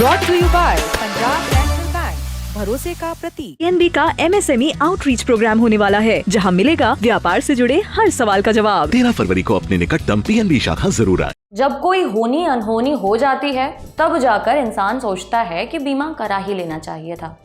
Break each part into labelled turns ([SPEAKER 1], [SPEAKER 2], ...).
[SPEAKER 1] Brought to you by Punjab National Bank, भरोसे का प्रतीक।
[SPEAKER 2] पीएनबी का एमएसएमई आउटरीच प्रोग्राम होने वाला है, जहां मिलेगा व्यापार से जुड़े हर सवाल का जवाब।
[SPEAKER 3] 13 फरवरी को अपने निकटतम पीएनबी शाखा जरूर आए।
[SPEAKER 4] जब कोई होनी अनहोनी हो जाती है तब जाकर इंसान सोचता है कि बीमा करा ही लेना चाहिए था।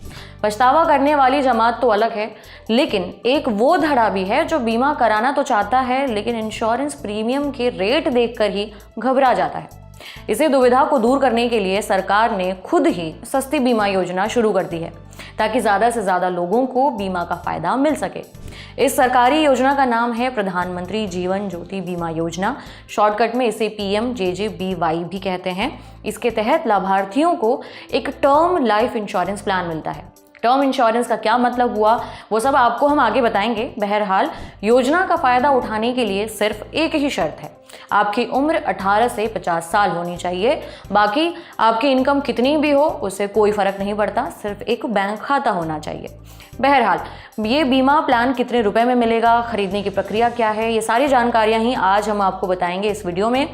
[SPEAKER 4] पछतावा करने वाली जमात तो अलग है, लेकिन एक वो धड़ा भी है जो बीमा कराना तो चाहता है लेकिन इंश्योरेंस प्रीमियम के रेट देखकर ही घबरा जाता है। इसी दुविधा को दूर करने के लिए सरकार ने खुद ही सस्ती बीमा योजना शुरू कर दी है, ताकि ज़्यादा से ज़्यादा लोगों को बीमा का फायदा मिल सके। इस सरकारी योजना का नाम है प्रधानमंत्री जीवन ज्योति बीमा योजना। शॉर्टकट में इसे PMJJBY भी कहते हैं। इसके तहत लाभार्थियों को एक टर्म लाइफ इंश्योरेंस प्लान मिलता है। टर्म इंश्योरेंस का क्या मतलब हुआ, वो सब आपको हम आगे बताएंगे। बहरहाल, योजना का फायदा उठाने के लिए सिर्फ एक ही शर्त है, आपकी उम्र 18 से 50 साल होनी चाहिए। बाकी आपकी इनकम कितनी भी हो उससे कोई फर्क नहीं पड़ता, सिर्फ एक बैंक खाता होना चाहिए। बहरहाल, ये बीमा प्लान कितने रुपए में मिलेगा, खरीदने की प्रक्रिया क्या है, ये सारी जानकारियां ही आज हम आपको बताएंगे इस वीडियो में।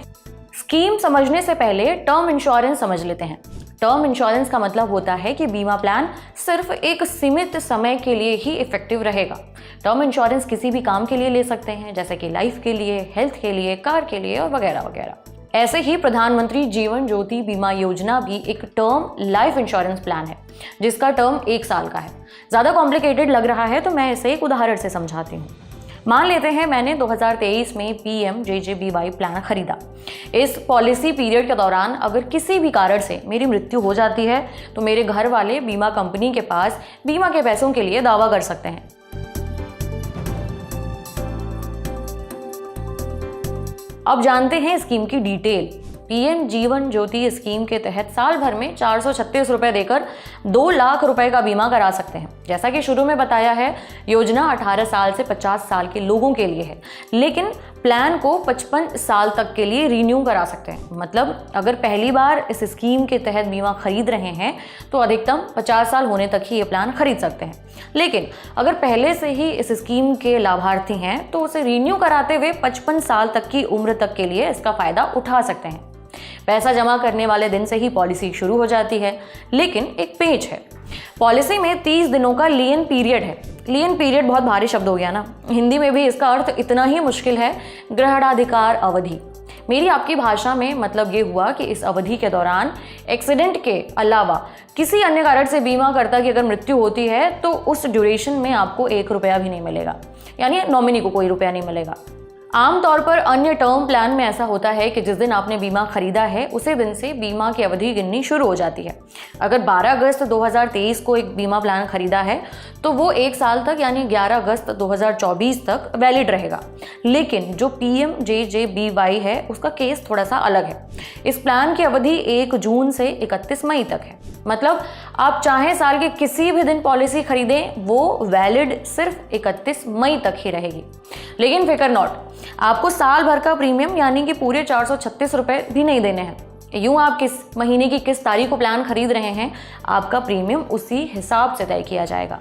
[SPEAKER 4] स्कीम समझने से पहले टर्म इंश्योरेंस समझ लेते हैं। टर्म इंश्योरेंस का मतलब होता है कि बीमा प्लान सिर्फ एक सीमित समय के लिए ही इफेक्टिव रहेगा। टर्म इंश्योरेंस किसी भी काम के लिए ले सकते हैं, जैसे कि लाइफ के लिए, हेल्थ के लिए, कार के लिए और वगैरह वगैरह। ऐसे ही प्रधानमंत्री जीवन ज्योति बीमा योजना भी एक टर्म लाइफ इंश्योरेंस प्लान है, जिसका टर्म 1 साल का है। ज़्यादा कॉम्प्लिकेटेड लग रहा है तो मैं इसे एक उदाहरण से समझाती हूँ। मान लेते हैं मैंने 2023 में PMJJBY प्लान खरीदा। इस पॉलिसी पीरियड के दौरान अगर किसी भी कारण से मेरी मृत्यु हो जाती है तो मेरे घर वाले बीमा कंपनी के पास बीमा के पैसों के लिए दावा कर सकते हैं। अब जानते हैं स्कीम की detail. PM Jeevan Jyoti scheme के तहत साल भर में 436 रुपए देकर 2 लाख रुपए का बीमा करा सकते हैं। जैसा कि शुरू में बताया है, योजना 18 साल से 50 साल के लोगों के लिए है, लेकिन प्लान को 55 साल तक के लिए रीन्यू करा सकते हैं। मतलब अगर पहली बार इस स्कीम के तहत बीमा खरीद रहे हैं तो अधिकतम 50 साल होने तक ही ये प्लान खरीद सकते हैं। लेकिन अगर पहले से ही इस स्कीम के लाभार्थी हैं तो उसे रीन्यू कराते हुए 55 साल तक की उम्र तक के लिए इसका फायदा उठा सकते हैं। पैसा जमा करने वाले दिन से ही पॉलिसी शुरू हो जाती है, लेकिन एक पेच है। पॉलिसी में 30 दिनों का लियन पीरियड है। लियन पीरियड बहुत भारी शब्द हो गया ना, हिंदी में भी इसका अर्थ इतना ही मुश्किल है, ग्रहणाधिकार अवधि। मेरी आपकी भाषा में मतलब ये हुआ कि इस अवधि के दौरान एक्सीडेंट के अलावा किसी अन्य कारण से बीमाकर्ता की अगर मृत्यु होती है तो उस ड्यूरेशन में आपको 1 रुपया भी नहीं मिलेगा, यानी नॉमिनी को कोई रुपया नहीं मिलेगा। आमतौर पर अन्य टर्म प्लान में ऐसा होता है कि जिस दिन आपने बीमा खरीदा है उसी दिन से बीमा की अवधि गिननी शुरू हो जाती है। अगर 12 अगस्त 2023 को एक बीमा प्लान खरीदा है तो वो 1 साल तक यानी 11 अगस्त 2024 तक वैलिड रहेगा। लेकिन जो PMJJBY है उसका केस थोड़ा सा अलग है। इस प्लान की अवधि 1 जून से 31 मई तक है। मतलब आप चाहे साल के किसी भी दिन पॉलिसी खरीदें, वो वैलिड सिर्फ 31 मई तक ही रहेगी। लेकिन फिकर नॉट, आपको साल भर का प्रीमियम यानी कि पूरे 436 रुपए भी नहीं देने हैं। यूं आप किस महीने की किस तारीख को प्लान खरीद रहे हैं, आपका प्रीमियम उसी हिसाब से तय किया जाएगा।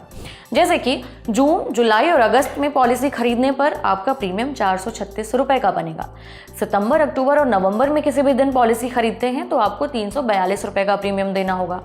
[SPEAKER 4] जैसे कि जून, जुलाई और अगस्त में पॉलिसी खरीदने पर आपका प्रीमियम 436 रुपए का बनेगा। सितंबर, अक्टूबर और नवंबर में किसी भी दिन पॉलिसी खरीदते हैं तो आपको 342 रुपए का प्रीमियम देना होगा।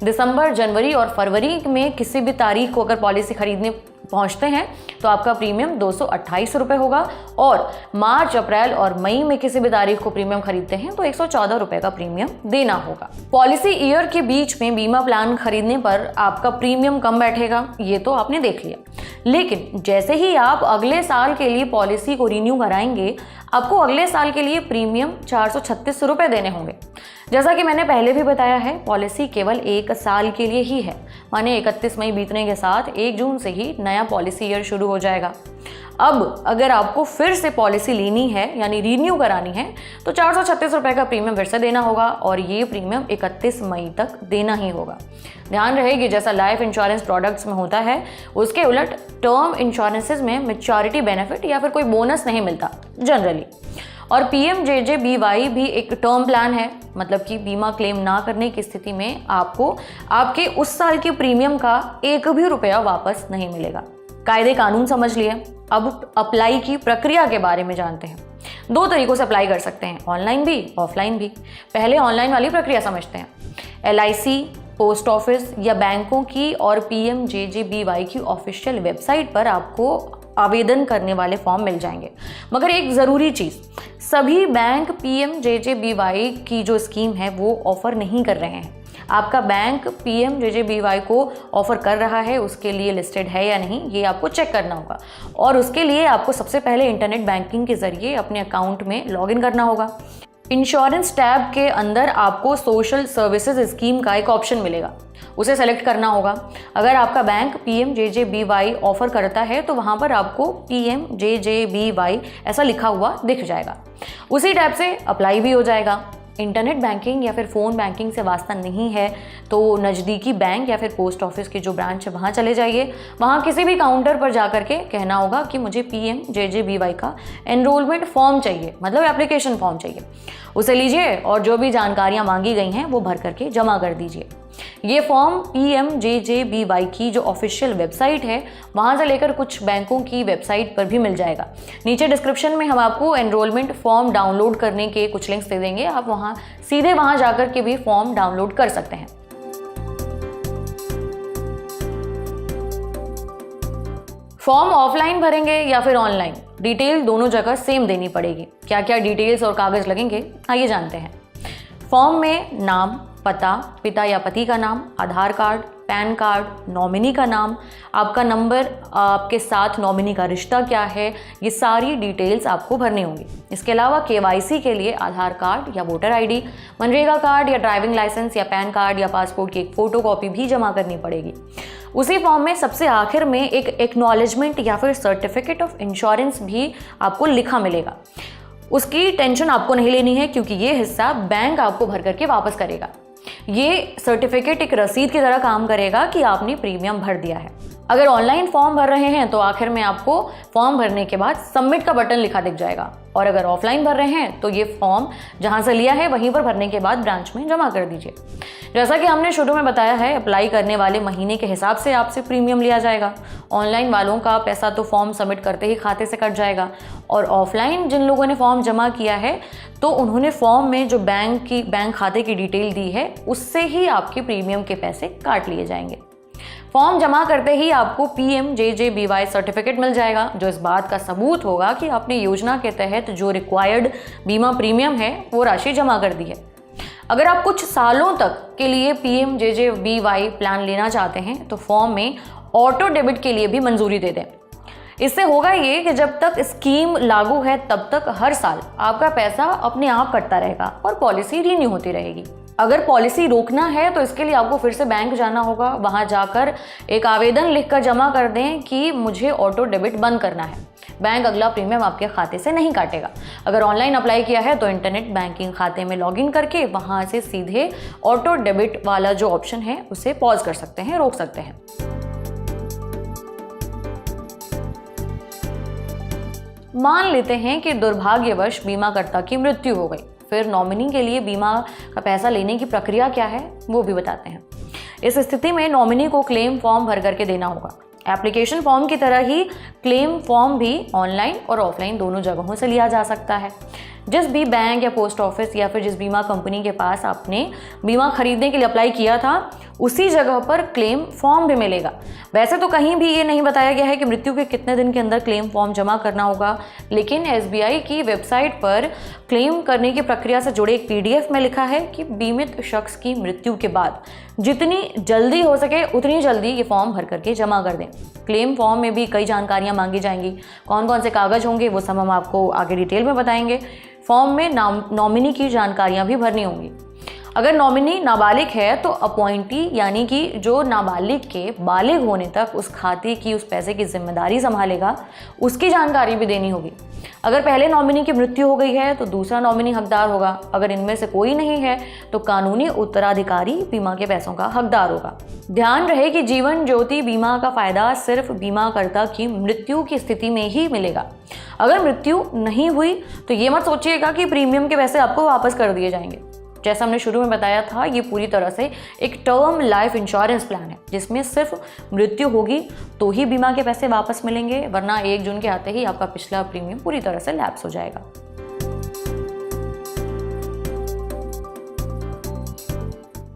[SPEAKER 4] दिसंबर, जनवरी और फरवरी में किसी भी तारीख को अगर पॉलिसी खरीदने पहुंचते हैं तो आपका प्रीमियम 228 रुपए होगा। और मार्च, अप्रैल और मई में किसी भी तारीख को प्रीमियम खरीदते हैं तो 114 रुपए का प्रीमियम देना होगा। पॉलिसी ईयर के बीच में बीमा प्लान खरीदने पर आपका प्रीमियम कम बैठेगा, ये तो आपने देख लिया। लेकिन जैसे ही आप अगले साल के लिए पॉलिसी को रिन्यू कराएंगे, आपको अगले साल के लिए प्रीमियम 436 रुपए देने होंगे। जैसा कि मैंने पहले भी बताया है, पॉलिसी केवल 1 साल के लिए ही है, माने 31 मई बीतने के साथ 1 जून से ही नया पॉलिसी ईयर शुरू हो जाएगा। अब अगर आपको फिर से पॉलिसी लेनी है यानी रीन्यू करानी है तो 436 रुपए का प्रीमियम फिर से देना होगा और ये प्रीमियम 31 मई तक देना ही होगा। ध्यान रहे कि जैसा लाइफ इंश्योरेंस प्रोडक्ट्स में होता है, उसके उलट टर्म इंश्योरेंसेज में मैच्योरिटी बेनिफिट या फिर कोई बोनस नहीं मिलता जनरली। और PMJJBY भी एक टर्म प्लान है, मतलब कि बीमा क्लेम ना करने की स्थिति में आपको आपके उस साल के प्रीमियम का 1 भी रुपया वापस नहीं मिलेगा। कायदे कानून समझ लिए, अब अप्लाई की प्रक्रिया के बारे में जानते हैं। 2 तरीकों से अप्लाई कर सकते हैं, ऑनलाइन भी ऑफलाइन भी। पहले ऑनलाइन वाली प्रक्रिया समझते हैं। LIC, पोस्ट ऑफिस या बैंकों की और PMJJBY की ऑफिशियल वेबसाइट पर आपको आवेदन करने वाले फॉर्म मिल जाएंगे। मगर एक ज़रूरी चीज़, सभी बैंक PMJJBY की जो स्कीम है वो ऑफ़र नहीं कर रहे हैं। आपका बैंक PMJJBY को ऑफ़र कर रहा है, उसके लिए लिस्टेड है या नहीं, ये आपको चेक करना होगा। और उसके लिए आपको सबसे पहले इंटरनेट बैंकिंग के ज़रिए अपने अकाउंट में लॉगिन करना होगा। इंश्योरेंस टैब के अंदर आपको सोशल सर्विसेज स्कीम का एक ऑप्शन मिलेगा, उसे सेलेक्ट करना होगा। अगर आपका बैंक PMJJBY ऑफर करता है तो वहाँ पर आपको PMJJBY ऐसा लिखा हुआ दिख जाएगा। उसी टैब से अप्लाई भी हो जाएगा। इंटरनेट बैंकिंग या फिर फ़ोन बैंकिंग से वास्ता नहीं है तो नज़दीकी बैंक या फिर पोस्ट ऑफिस की जो ब्रांच है वहाँ चले जाइए। वहाँ किसी भी काउंटर पर जा कर के कहना होगा कि मुझे PMJJBY का एनरोलमेंट फॉर्म चाहिए, मतलब एप्लीकेशन फॉर्म चाहिए। उसे लीजिए और जो भी जानकारियाँ मांगी गई हैं वो भर करके जमा कर दीजिए। ये फॉर्म PMJJBY की जो ऑफिशियल वेबसाइट है वहाँ से लेकर कुछ बैंकों की वेबसाइट पर भी मिल जाएगा। नीचे डिस्क्रिप्शन में हम आपको एनरोलमेंट फॉर्म डाउनलोड करने के कुछ लिंक्स दे देंगे, आप सीधे वहाँ जाकर के भी फॉर्म डाउनलोड कर सकते हैं। फॉर्म ऑफलाइन भरेंगे या फिर ऑनलाइन, डिटेल दोनों जगह सेम देनी पड़ेगी। क्या क्या डिटेल्स और कागज़ लगेंगे आइए जानते हैं। फॉर्म में नाम, पता, पिता या पति का नाम, आधार कार्ड, पैन कार्ड, नॉमिनी का नाम, आपका नंबर, आपके साथ नॉमिनी का रिश्ता क्या है, ये सारी डिटेल्स आपको भरनी होंगी। इसके अलावा KYC के लिए आधार कार्ड या वोटर ID, मनरेगा कार्ड या ड्राइविंग लाइसेंस या पैन कार्ड या पासपोर्ट की एक फ़ोटोकॉपी भी जमा करनी पड़ेगी। उसी फॉर्म में सबसे आखिर में एक एक्नॉलेजमेंट या फिर सर्टिफिकेट ऑफ इंश्योरेंस भी आपको लिखा मिलेगा। उसकी टेंशन आपको नहीं लेनी है क्योंकि ये हिस्सा बैंक आपको भर करके वापस करेगा। ये सर्टिफिकेट एक रसीद की तरह काम करेगा कि आपने प्रीमियम भर दिया है। अगर ऑनलाइन फॉर्म भर रहे हैं तो आखिर में आपको फॉर्म भरने के बाद सबमिट का बटन लिखा दिख जाएगा, और अगर ऑफलाइन भर रहे हैं तो ये फॉर्म जहां से लिया है वहीं पर भरने के बाद ब्रांच में जमा कर दीजिए। जैसा कि हमने शुरू में बताया है, अप्लाई करने वाले महीने के हिसाब से आपसे प्रीमियम लिया जाएगा। ऑनलाइन वालों का पैसा तो फॉर्म सबमिट करते ही खाते से कट जाएगा, और ऑफलाइन जिन लोगों ने फॉर्म जमा किया है तो उन्होंने फॉर्म में जो बैंक खाते की डिटेल दी है उससे ही आपके प्रीमियम के पैसे काट लिए जाएंगे। फॉर्म जमा करते ही आपको PMJJBY सर्टिफिकेट मिल जाएगा, जो इस बात का सबूत होगा कि आपने योजना के तहत जो रिक्वायर्ड बीमा प्रीमियम है वो राशि जमा कर दी है। अगर आप कुछ सालों तक के लिए PMJJBY प्लान लेना चाहते हैं तो फॉर्म में ऑटो डेबिट के लिए भी मंजूरी दे दें। इससे होगा ये कि जब तक स्कीम लागू है तब तक हर साल आपका पैसा अपने आप कटता रहेगा और पॉलिसी रिन्यू होती रहेगी। अगर पॉलिसी रोकना है तो इसके लिए आपको फिर से बैंक जाना होगा, वहां जाकर एक आवेदन लिखकर जमा कर दें कि मुझे ऑटो डेबिट बंद करना है। बैंक अगला प्रीमियम आपके खाते से नहीं काटेगा। अगर ऑनलाइन अप्लाई किया है तो इंटरनेट बैंकिंग खाते में लॉगिन करके वहां से सीधे ऑटो डेबिट वाला जो ऑप्शन है उसे पॉज कर सकते हैं, रोक सकते हैं। मान लेते हैं कि दुर्भाग्यवश बीमाकर्ता की मृत्यु हो गई, फिर नॉमिनी के लिए बीमा का पैसा लेने की प्रक्रिया क्या है वो भी बताते हैं। इस स्थिति में नॉमिनी को क्लेम फॉर्म भर करके देना होगा। एप्लीकेशन फॉर्म की तरह ही क्लेम फॉर्म भी ऑनलाइन और ऑफलाइन दोनों जगहों से लिया जा सकता है। जिस भी बैंक या पोस्ट ऑफिस या फिर जिस बीमा कंपनी के पास आपने बीमा खरीदने के लिए अप्लाई किया था उसी जगह पर क्लेम फॉर्म भी मिलेगा। वैसे तो कहीं भी ये नहीं बताया गया है कि मृत्यु के कितने दिन के अंदर क्लेम फॉर्म जमा करना होगा, लेकिन SBI की वेबसाइट पर क्लेम करने की प्रक्रिया से जुड़े एक PDF में लिखा है कि बीमित शख्स की मृत्यु के बाद जितनी जल्दी हो सके उतनी जल्दी ये फॉर्म भर करके जमा कर दें। क्लेम फॉर्म में भी कई जानकारियाँ मांगी जाएंगी, कौन कौन से कागज़ होंगे वो सब हम आपको आगे डिटेल में बताएंगे। फॉर्म में नॉमिनी की जानकारियाँ भी भरनी होंगी। अगर नॉमिनी नाबालिग है तो अपॉइंटी यानी कि जो नाबालिग के बालिग होने तक उस खाते की उस पैसे की जिम्मेदारी संभालेगा उसकी जानकारी भी देनी होगी। अगर पहले नॉमिनी की मृत्यु हो गई है तो दूसरा नॉमिनी हकदार होगा। अगर इनमें से कोई नहीं है तो कानूनी उत्तराधिकारी बीमा के पैसों का हकदार होगा। ध्यान रहे कि जीवन ज्योति बीमा का फायदा सिर्फ बीमाकर्ता की मृत्यु की स्थिति में ही मिलेगा। अगर मृत्यु नहीं हुई तो ये मत सोचिएगा कि प्रीमियम के पैसे आपको वापस कर दिए जाएंगे। जैसा हमने शुरू में बताया था, ये पूरी तरह से एक टर्म लाइफ इंश्योरेंस प्लान है जिसमें सिर्फ मृत्यु होगी तो ही बीमा के पैसे वापस मिलेंगे, वरना 1 जून के आते ही आपका पिछला प्रीमियम पूरी तरह से लैप्स हो जाएगा।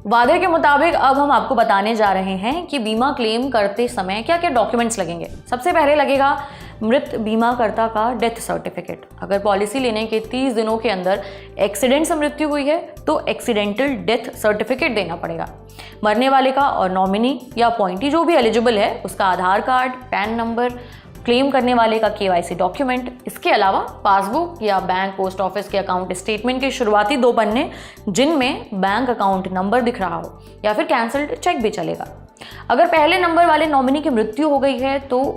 [SPEAKER 4] वादे के मुताबिक अब हम आपको बताने जा रहे हैं कि बीमा क्लेम करते समय क्या क्या डॉक्यूमेंट्स लगेंगे। सबसे पहले लगेगा मृत बीमाकर्ता का डेथ सर्टिफिकेट। अगर पॉलिसी लेने के 30 दिनों के अंदर एक्सीडेंट से मृत्यु हुई है तो एक्सीडेंटल डेथ सर्टिफिकेट देना पड़ेगा। मरने वाले का और नॉमिनी या अपॉइंटी जो भी एलिजिबल है उसका आधार कार्ड, पैन नंबर, क्लेम करने वाले का KYC डॉक्यूमेंट, इसके अलावा पासबुक या बैंक पोस्ट ऑफिस के अकाउंट स्टेटमेंट के शुरुआती 2 पन्ने जिनमें बैंक अकाउंट नंबर दिख रहा हो, या फिर कैंसल्ड चेक भी चलेगा। अगर पहले नंबर वाले नॉमिनी की मृत्यु हो गई है तो